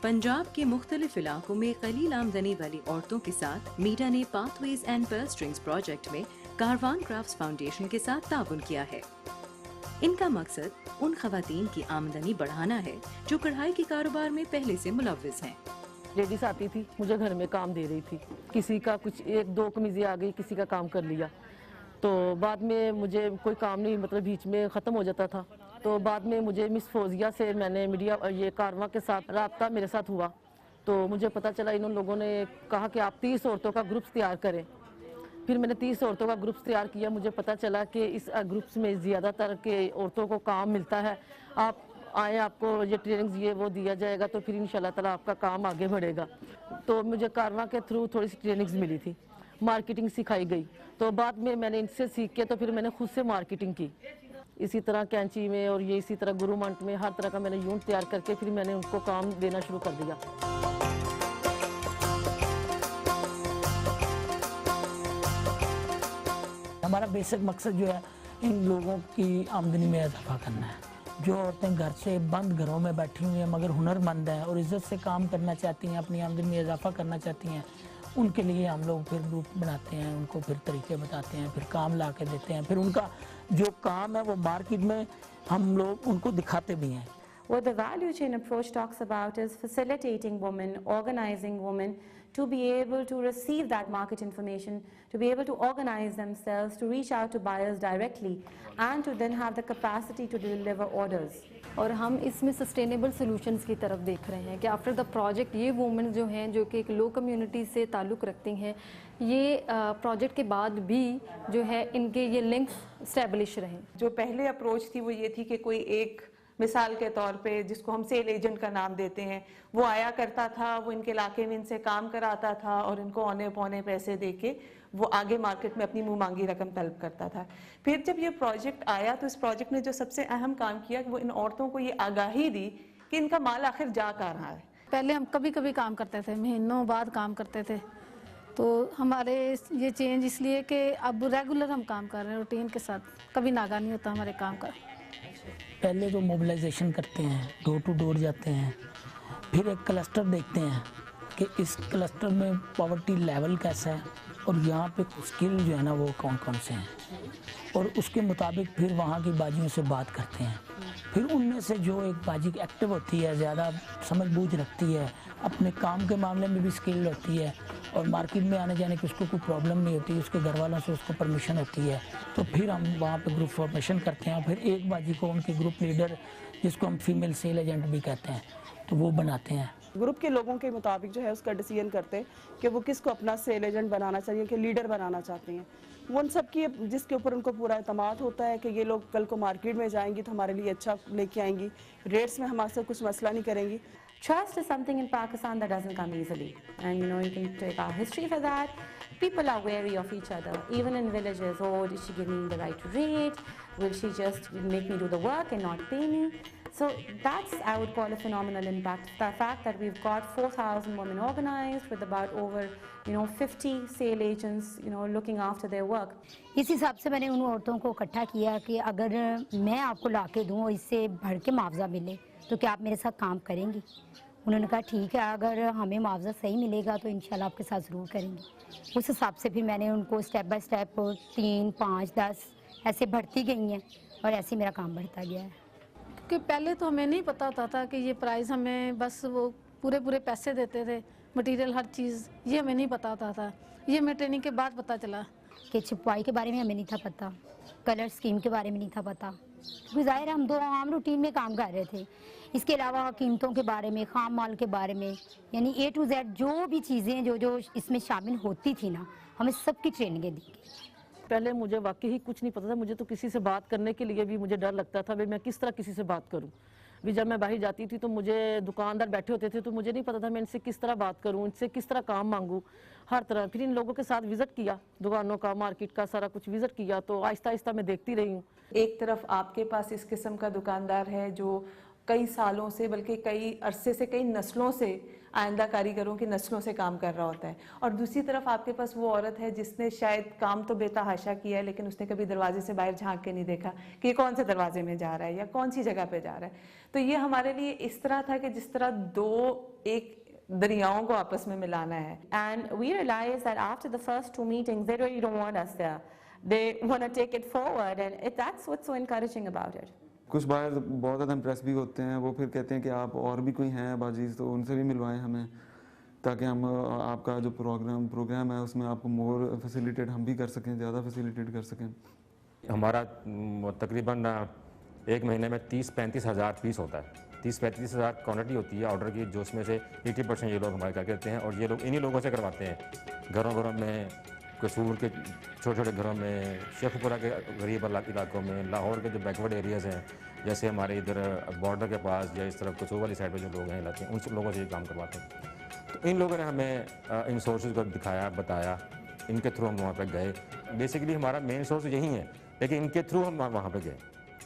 पंजाब के मुख्तलिफ इलाकों में कलील आमदनी वाली औरतों के साथ मीरा ने pathways and purse strings project में कारवान क्राफ्ट्स फाउंडेशन के साथ ताउन किया है। इनका मकसद उन खवातीन की आमदनी बढ़ाना है जो कढ़ाई के कारोबार में पहले से मुलव्विस हैं। लेडीज आती थी, मुझे घर में काम दे रही थी, किसी का कुछ एक दो कमीज़ें आ गई, किसी का काम कर लिया, तो बाद में मुझे कोई काम नहीं, मतलब बीच में ख़त्म हो जाता था। तो बाद में मुझे मिस फौजिया से मैंने मीडिया ये कारवां के साथ राब्ता मेरे साथ हुआ, तो मुझे पता चला इन लोगों ने कहा कि आप 30 औरतों का ग्रुप्स तैयार करें। फिर मैंने 30 औरतों का ग्रुप्स तैयार किया। मुझे पता चला कि इस ग्रुप्स में ज़्यादातर के औरतों को काम मिलता है, आप आए, आपको ये ट्रेनिंग्स ये वो दिया जाएगा, तो फिर इंशाल्लाह ताला आपका काम आगे बढ़ेगा। तो मुझे कारवां के थ्रू थोड़ी सी ट्रेनिंग्स मिली थी, मार्केटिंग सिखाई गई, तो बाद में मैंने इनसे सीख के तो फिर मैंने खुद से मार्केटिंग की। इसी तरह कैंची में और ये इसी तरह गुरुमंट में हर तरह का मैंने यूनिट तैयार करके फिर मैंने उनको काम देना शुरू कर दिया। हमारा बेसिक मकसद जो है इन लोगों की आमदनी में इजाफा करना है। जो औरतें घर से बंद घरों में बैठी हुई हैं मगर हुनरमंद हैं और इज़्ज़त से काम करना चाहती हैं, अपनी आमदनी में इजाफा करना चाहती हैं, उनके लिए हम लोग फिर ग्रुप बनाते हैं, उनको फिर तरीके बताते हैं, फिर काम ला के देते हैं, फिर उनका जो काम है वो मार्केट में हम लोग उनको दिखाते भी हैं। What the value chain approach talks about is facilitating women, organizing women to be able to receive that market information, to be able to organize themselves, to reach out to buyers directly, and to then have the capacity to deliver orders. और हम इसमें sustainable solutions की तरफ देख रहे हैं कि after the project ये वुमेन जो हैं जो कि एक लो कम्युनिटी से ताल्लुक़ रखती हैं, ये प्रोजेक्ट के बाद भी जो है इनके ये लिंक्स स्टैब्लिश रहें। जो पहले अप्रोच थी वो ये थी कि कोई एक मिसाल के तौर पे जिसको हम सेल एजेंट का नाम देते हैं, वो आया करता था, वो इनके इलाके में इनसे काम कराता था और इनको औने पौने पैसे देके वो आगे मार्केट में अपनी मुंह मांगी रकम तलब करता था। फिर जब ये प्रोजेक्ट आया तो इस प्रोजेक्ट ने जो सबसे अहम काम किया कि वो इन औरतों को ये आगाही दी कि इनका माल आखिर जा कहाँ रहा है। पहले हम कभी कभी काम करते थे, महीनों बाद काम करते थे, तो हमारे ये चेंज इसलिए कि अब रेगुलर हम काम कर रहे हैं रूटीन के साथ, कभी नागा नहीं होता हमारे काम का। पहले तो मोबिलाइजेशन करते हैं, डोर टू डोर जाते हैं, फिर एक क्लस्टर देखते हैं कि इस क्लस्टर में पॉवर्टी लेवल कैसा है और यहाँ पे स्किल जो है ना वो कौन कौन से हैं, और उसके मुताबिक फिर वहाँ की बाजियों से बात करते हैं। फिर उनमें से जो एक बाजी एक्टिव होती है, ज़्यादा समझ बूझ रखती है, अपने काम के मामले में भी स्किल होती है और मार्केट में आने जाने की उसको कोई प्रॉब्लम नहीं होती, उसके घर वालों से उसको परमिशन होती है, तो फिर हम वहाँ पे ग्रुप फॉर्मेशन करते हैं। फिर एक बाजी को उनके ग्रुप लीडर, जिसको हम फीमेल सेल एजेंट भी कहते हैं, तो वो बनाते हैं। ग्रुप के लोगों के मुताबिक जो है उसका डिसीजन करते हैं कि वो किसको अपना सेल एजेंट बनाना चाहिए, कि लीडर बनाना चाहते हैं। वो उन सब की जिसके ऊपर उनको पूरा एतमाद होता है कि ये लोग कल को मार्केट में जाएंगी तो हमारे लिए अच्छा लेके आएंगी, रेट्स में हमारे साथ कुछ मसला नहीं करेंगी। Trust is something in Pakistan that doesn't come easily, and you can take our history for that. People are wary of each other, even in villages. Oh, did she give me the right rate? Will she just make me do the work and not pay me? So that's, I would call, a phenomenal impact. The fact that we've got 4,000 women organized with about over 50 sale agents looking after their work. इस हिसाब से मैंने उन औरतों को इकट्ठा किया कि अगर मैं आपको ला के दूँ और इससे बढ़ के मुआवजा मिले तो क्या आप मेरे साथ काम करेंगी? उन्होंने कहा ठीक है, अगर हमें मुआवजा सही मिलेगा तो इंशाल्लाह आपके साथ ज़रूर करेंगे। उस हिसाब से फिर मैंने उनको स्टेप बाय स्टेप 3, 5, 10 ऐसे बढ़ती गई हैं और ऐसे मेरा काम बढ़ता गया है। कि पहले तो हमें नहीं पता होता था कि ये प्राइस हमें बस वो पूरे पैसे देते थे, मटेरियल हर चीज़, ये हमें नहीं पता होता था। ये हमें ट्रेनिंग के बाद पता चला कि छुपाई के बारे में हमें नहीं था पता, कलर स्कीम के बारे में नहीं था पता, क्योंकि ज़ाहिर हम दो आम रूटीन में काम कर रहे थे। इसके अलावा कीमतों के बारे में, खाम माल के बारे में, यानी A to Z जो भी चीज़ें जो इसमें शामिल होती थी ना, हमें सबकी ट्रेनिंगें दी गई। पहले मुझे वाकई ही कुछ नहीं पता था, मुझे तो किसी से बात करने के लिए भी मुझे डर लगता था भाई मैं किस तरह किसी से बात करूं। भी जब मैं बाहर जाती थी तो मुझे दुकानदार बैठे होते थे तो मुझे नहीं पता था मैं इनसे किस तरह बात करूं, इनसे किस तरह काम मांगूं, हर तरह। फिर इन लोगों के साथ विज़िट किया, दुकानों का, मार्केट का सारा कुछ विज़िट किया, तो आहिस्ता आहिस्ता मैं देखती रही हूँ। एक तरफ आपके पास इस किस्म का दुकानदार है जो کئی سالوں سے بلکہ کئی عرصے سے کئی نسلوں سے آئندہ کاریگروں کی نسلوں سے کام کر رہا ہوتا ہے. اور دوسری طرف آپ کے پاس وہ عورت ہے جس نے شاید کام تو بے تحاشا کیا ہے لیکن اس نے کبھی دروازے سے باہر جھانک کے نہیں دیکھا کہ یہ کون سے دروازے میں جا رہا ہے یا کون سی جگہ پہ جا رہا ہے. تو یہ ہمارے لیے اس طرح تھا کہ جس طرح دو ایک دریاؤں کو آپس میں ملانا ہے. And we realized that after the first 2 meetings, they really don't want us there. They want to take it forward, and that's what's so encouraging about it. کچھ باہر بہت زیادہ امپریس بھی ہوتے ہیں, وہ پھر کہتے ہیں کہ آپ اور بھی کوئی ہیں باجیز تو ان سے بھی ملوائیں ہمیں, تاکہ ہم آپ کا جو پروگرام ہے اس میں آپ کو مور فیسیلیٹیٹ ہم بھی کر سکیں, زیادہ فیسیلیٹیٹ کر سکیں. ہمارا تقریباً ایک مہینے میں 30-35 ہزار پیس ہوتا ہے. 30-35 ہزار کوانٹٹی ہوتی ہے آرڈر کی, جو اس میں سے 80% یہ لوگ ہمارے کر کے دیتے ہیں, اور یہ لوگ انہی لوگوں سے کرواتے ہیں. گھروں میں, قصور کے چھوٹے چھوٹے گھروں میں, شیخ پورہ کے غریب علاقوں میں, لاہور کے جو بیکورڈ ایریاز ہیں جیسے ہمارے ادھر بارڈر کے پاس یا اس طرف قصور والی سائڈ پہ جو لوگ ہیں علاقے, ان سب لوگوں سے یہ کام کرواتے ہیں. تو ان لوگوں نے ہمیں ان سورسز کو دکھایا, بتایا, ان کے تھرو ہم وہاں پہ گئے. بیسیکلی ہمارا مین سورس یہی ہے, لیکن ان کے تھرو ہم وہاں پہ گئے.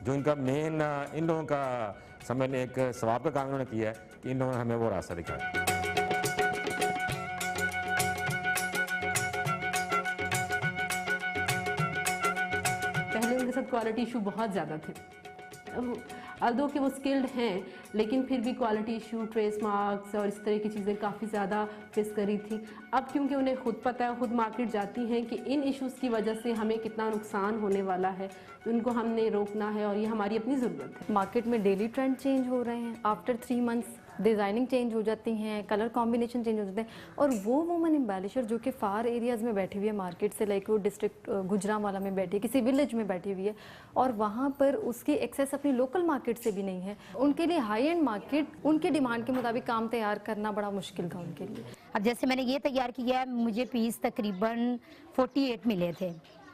جو ان کا مین, ان لوگوں کا سمجھ لیں ایک ثواب کا کام انہوں نے کیا ہے کہ ان لوگوں نے ہمیں وہ راستہ دکھایا. پہلے ان کے ساتھ کوالٹی ایشو بہت زیادہ تھے, الدو کہ وہ اسکلڈ ہیں لیکن پھر بھی کوالٹی ایشو, ٹریس مارکس اور اس طرح کی چیزیں کافی زیادہ فیس کری تھی. اب کیونکہ انہیں خود پتہ ہے, خود مارکیٹ جاتی ہیں کہ ان ایشوز کی وجہ سے ہمیں کتنا نقصان ہونے والا ہے, ان کو ہم نے روکنا ہے اور یہ ہماری اپنی ضرورت ہے. مارکیٹ میں ڈیلی ٹرینڈ چینج ہو رہے ہیں, آفٹر 3 months ڈیزائننگ چینج ہو جاتی ہیں, کلر کمبینیشن چینج ہو جاتے ہیں, اور وہ وومن امبیلشر جو کہ فار ایریاز میں بیٹھی ہوئی ہے مارکیٹ سے, لائک وہ ڈسٹرکٹ گجرانوالہ میں بیٹھی ہے, کسی ولیج میں بیٹھی ہوئی ہے, اور وہاں پر اس کی ایکسیس اپنی لوکل مارکیٹ سے بھی نہیں ہے, ان کے لیے ہائی اینڈ مارکیٹ ان کے ڈیمانڈ کے مطابق کام تیار کرنا بڑا مشکل تھا ان کے لیے. اب جیسے میں نے یہ تیار کیا ہے, مجھے پیس تقریباً 48 ملے تھے,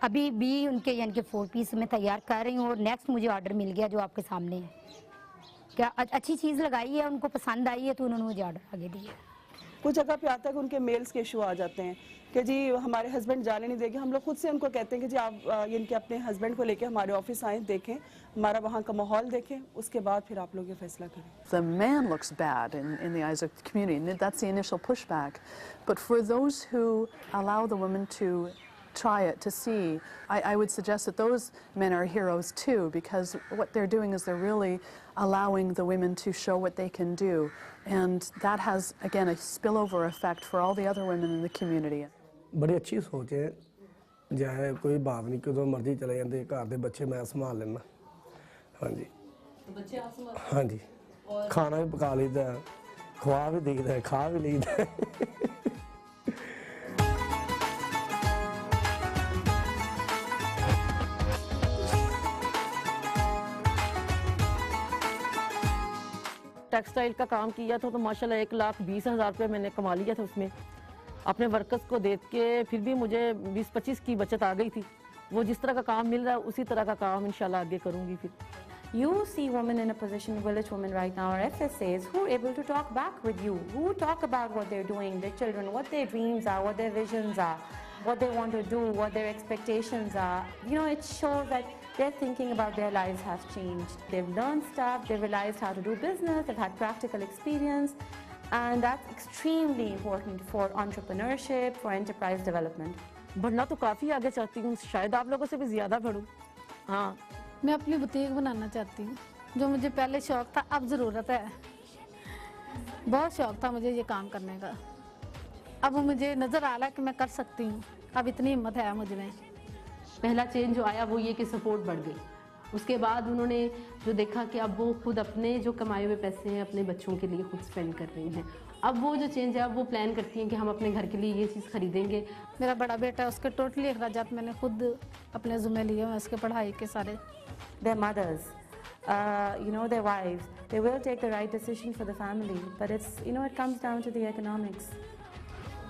ابھی بھی ان کے یعنی کہ 4 پیس میں تیار کر رہی ہوں, اور نیکسٹ مجھے آرڈر مل گیا جو آپ کے سامنے ہے. کیا اچھی چیز لگائی ہے, ان کو پسند آئی ہے تو انہوں نے مجھے آرڈر آگے دیا. کچھ جگہ پہ آتا ہے کہ ان کے میلز کے ایشو آ جاتے ہیں کہ جی ہمارے ہسبینڈ جانے نہیں دے گے. ہم لوگ خود سے ان کو کہتے ہیں کہ جی آپ ان کے اپنے ہسبینڈ کو لے کے ہمارے آفس آئیں, دیکھیں ہمارا وہاں کا ماحول دیکھیں, اس کے بعد پھر آپ لوگ یہ فیصلہ کریں. The man looks bad in the eyes of the community, and that's the initial pushback. But for those who allow the women to try it, to see, I would suggest that those men are heroes too, because what they're doing is they're really allowing the women to show what they can do, and that has again a spillover effect for all the other women in the community. بڑی اچھی سوچ ہے, جائے کوئی بات نہیں, کدوں مرضی چلے جاندے, گھر دے بچے میں سنبھال لینا. ہاں جی, بچے آپ سنبھال, ہاں جی, کھانا بھی پکا لیتا ہے, کھوا بھی دیکھتا ہے, کھا بھی لیتا ہے. ٹیکسٹائل کا کام کیا تھا تو ماشاءاللہ 1,20,000 روپے میں نے کما لیا تھا اس میں, اپنے ورکرز کو دیکھ کے. پھر بھی مجھے 20-25 کی بچت آ گئی تھی. وہ جس طرح کا کام مل رہا ہے اسی طرح کا کام انشاءاللہ آگے کروں گی. پھر You see women in a position, village women right now, or FSAs, who are able to talk back with you, who talk about what they're doing, their children, what their dreams are, what their visions are, what they want to do, what their expectations are. You know, it shows that their thinking about their lives has changed. They've learned stuff, they've realized how to do business, they've had practical experience, and that's extremely important for entrepreneurship, for enterprise development. بڑھنا تو کافی آگے چاہتی ہوں, شاید آپ لوگوں سے بھی زیادہ بڑھوں. ہاں, میں اپنی بوتیک بنانا چاہتی ہوں, جو مجھے پہلے شوق تھا اب ضرورت ہے. بہت شوق تھا مجھے یہ کام کرنے کا, اب مجھے نظر آ رہا ہے کہ میں کر سکتی ہوں, اب اتنی ہمت ہے مجھ میں. پہلا چینج جو آیا وہ یہ کہ سپورٹ بڑھ گئی. اس کے بعد انہوں نے جو دیکھا کہ اب وہ خود اپنے جو کمائے ہوئے پیسے ہیں اپنے بچوں کے لیے خود سپینڈ کر رہی ہیں. اب وہ جو چینج ہے اب وہ پلان کرتی ہیں کہ ہم اپنے گھر کے لیے یہ چیز خریدیں گے. میرا بڑا بیٹا ہے, اس کے ٹوٹلی اخراجات میں نے خود اپنے ذمہ لیے ہیں, اس کے پڑھائی کے سارے. Their mothers, you know, their wives, they will take the right decision for the family, but it's, you know, it comes down to the economics.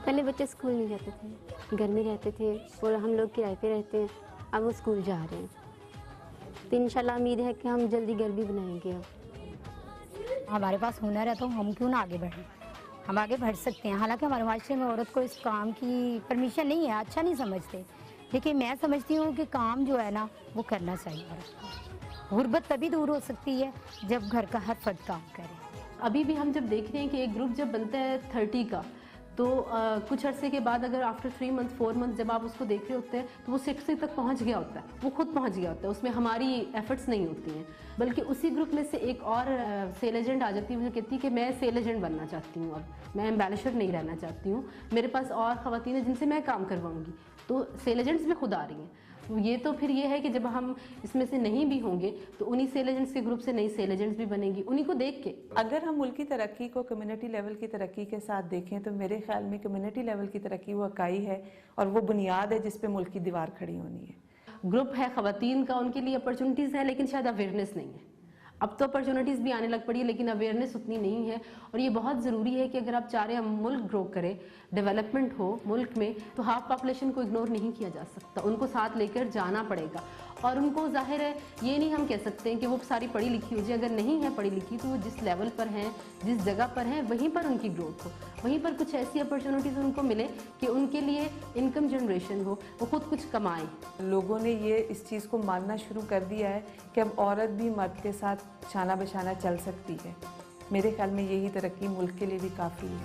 پہلے بچے اسکول نہیں جاتے تھے, گھر میں رہتے تھے, اور ہم لوگ کرائے پہ رہتے ہیں, اب وہ اسکول جا رہے ہیں. تو انشاءاللہ امید ہے کہ ہم جلدی گھر بھی بنائیں گے. اب ہمارے پاس ہنر ہے تو ہم کیوں نہ آگے بڑھیں, ہم آگے بڑھ سکتے ہیں. حالانکہ ہمارے معاشرے میں عورت کو اس کام کی پرمیشن نہیں ہے, اچھا نہیں سمجھتے, لیکن میں سمجھتی ہوں کہ کام جو ہے نا وہ کرنا چاہیے. गुर्बत तभी दूर हो सकती है जब घर का हर फर्द काम करे। अभी भी हम जब देख रहे हैं कि एक ग्रुप जब बनता है 30 का, तो कुछ अरसे के बाद अगर आफ्टर 3 मंथ 4 मंथ जब आप उसको देख रहे होते हैं तो वो 60 तक पहुंच गया होता है, वो खुद पहुंच गया होता है, उसमें हमारी एफर्ट्स नहीं होती हैं। बल्कि उसी ग्रुप में से एक और सेल एजेंट आ जाती है, मुझे कहती है कि मैं सेल एजेंट बनना चाहती हूँ, अब मैं एम्बेलिशर नहीं रहना चाहती हूँ, मेरे पास और ख़वातीन हैं जिनसे मैं काम करवाऊँगी। तो सेल एजेंट्स भी खुद आ रही हैं। ये तो फिर ये है कि जब हम इसमें से नहीं भी होंगे तो उन्हीं सेल एजेंट्स के ग्रुप से नई सेल एजेंट्स भी बनेंगी, उन्हीं को देख के। अगर हम मुल्क की तरक्की को कम्युनिटी लेवल की तरक्की के साथ देखें तो मेरे ख्याल में कम्युनिटी लेवल की तरक्की वो इकाई है और वो बुनियाद है जिस पे मुल्क की दीवार खड़ी होनी है। ग्रुप है ख़वातीन का, उनके लिए अपॉर्चुनिटीज़ है लेकिन शायद अवेयरनेस नहीं है। अब तो अपॉर्चुनिटीज़ भी आने लग पड़ी है लेकिन अवेयरनेस उतनी नहीं है। और ये बहुत ज़रूरी है कि अगर आप चाह रहे हैं मुल्क ग्रो करे, डेवलपमेंट हो मुल्क में, तो हाफ पॉपुलेशन को इग्नोर नहीं किया जा सकता, उनको साथ लेकर जाना पड़ेगा। और उनको जाहिर है ये नहीं हम कह सकते हैं कि वो सारी पढ़ी लिखी हो जाए, अगर नहीं है पढ़ी लिखी तो वो जिस लेवल पर हैं, जिस जगह पर हैं, वहीं पर उनकी ग्रोथ हो, वहीं पर कुछ ऐसी अपॉर्चुनिटीज़ उनको मिले कि उनके लिए इनकम जनरेशन हो, वो खुद कुछ कमाएं। लोगों ने ये इस चीज़ को मानना शुरू कर दिया है कि अब औरत भी मर्द के साथ शाना बशाना चल सकती है। मेरे ख्याल में यही तरक्की मुल्क के लिए भी काफ़ी है।